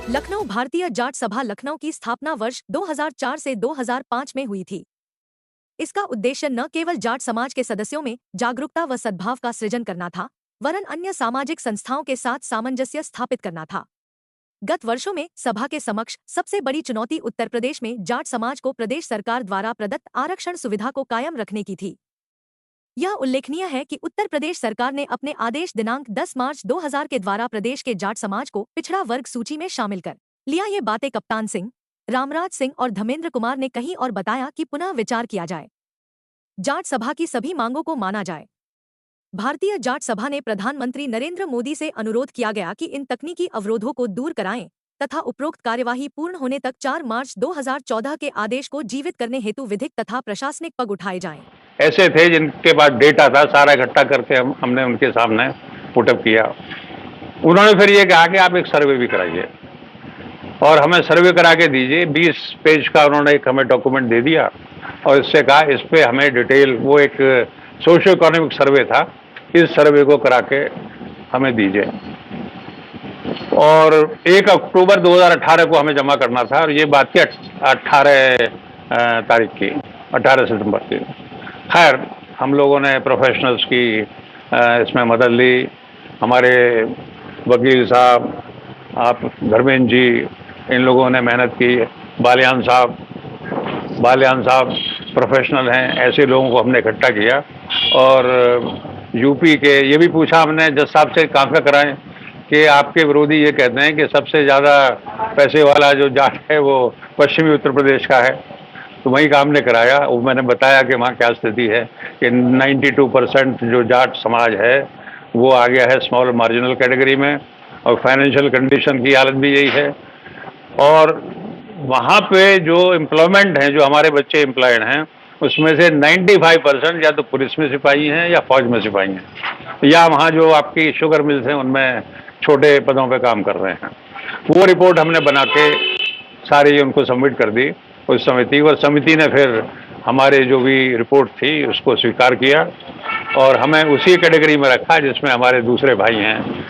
लखनऊ भारतीय जाट सभा लखनऊ की स्थापना वर्ष 2004 से 2005 में हुई थी। इसका उद्देश्य न केवल जाट समाज के सदस्यों में जागरूकता व सद्भाव का सृजन करना था, वरन अन्य सामाजिक संस्थाओं के साथ सामंजस्य स्थापित करना था। गत वर्षों में सभा के समक्ष सबसे बड़ी चुनौती उत्तर प्रदेश में जाट समाज को प्रदेश सरकार द्वारा प्रदत्त आरक्षण सुविधा को कायम रखने की थी। यह उल्लेखनीय है कि उत्तर प्रदेश सरकार ने अपने आदेश दिनांक 10 मार्च 2000 के द्वारा प्रदेश के जाट समाज को पिछड़ा वर्ग सूची में शामिल कर लिया। ये बातें कप्तान सिंह, रामराज सिंह और धर्मेंद्र कुमार ने कही और बताया कि पुनः विचार किया जाए, जाट सभा की सभी मांगों को माना जाए। भारतीय जाट सभा ने प्रधानमंत्री नरेंद्र मोदी से अनुरोध किया गया कि इन तकनीकी अवरोधों को दूर कराएं तथा उपरोक्त कार्यवाही पूर्ण होने तक 4 मार्च 2014 के आदेश को जीवित करने हेतु विधिक तथा प्रशासनिक पग उठाए जाएं। ऐसे थे जिनके पास डेटा था, सारा इकट्ठा करके हमने उनके सामने पुटअप किया। उन्होंने फिर ये कहा कि आप एक सर्वे भी कराइए और हमें सर्वे करा के दीजिए। 20 पेज का उन्होंने एक हमें डॉक्यूमेंट दे दिया और इससे कहा इस पे हमें डिटेल, वो एक सोशियो इकोनॉमिक सर्वे था, इस सर्वे को करा के हमें दीजिए। और 1 अक्टूबर 2018 को हमें जमा करना था और ये बात की 18 तारीख की, 18 सितंबर की। खैर, हम लोगों ने प्रोफेशनल्स की इसमें मदद ली। हमारे वकील साहब, आप धर्मेंद्र जी, इन लोगों ने मेहनत की। बालियान साहब प्रोफेशनल हैं। ऐसे लोगों को हमने इकट्ठा किया और यूपी के ये भी पूछा हमने जज साहब से, कहाँ कराएं, कि आपके विरोधी ये कहते हैं कि सबसे ज़्यादा पैसे वाला जो जाट है वो पश्चिमी उत्तर प्रदेश का है। तो वहीं का हमने कराया। वो मैंने बताया कि वहाँ क्या स्थिति है कि 92% जो जाट समाज है वो आ गया है स्मॉल मार्जिनल कैटेगरी में और फाइनेंशियल कंडीशन की हालत भी यही है। और वहाँ पे जो एम्प्लॉयमेंट है, जो हमारे बच्चे एम्प्लॉयड हैं, उसमें से 95% या तो पुलिस में सिपाही हैं या फौज में सिपाही हैं, या वहाँ जो आपकी शुगर मिल्स हैं उनमें छोटे पदों पे काम कर रहे हैं। वो रिपोर्ट हमने बना के सारी उनको सबमिट कर दी उस समिति, और समिति ने फिर हमारे जो भी रिपोर्ट थी उसको स्वीकार किया और हमें उसी कैटेगरी में रखा जिसमें हमारे दूसरे भाई हैं।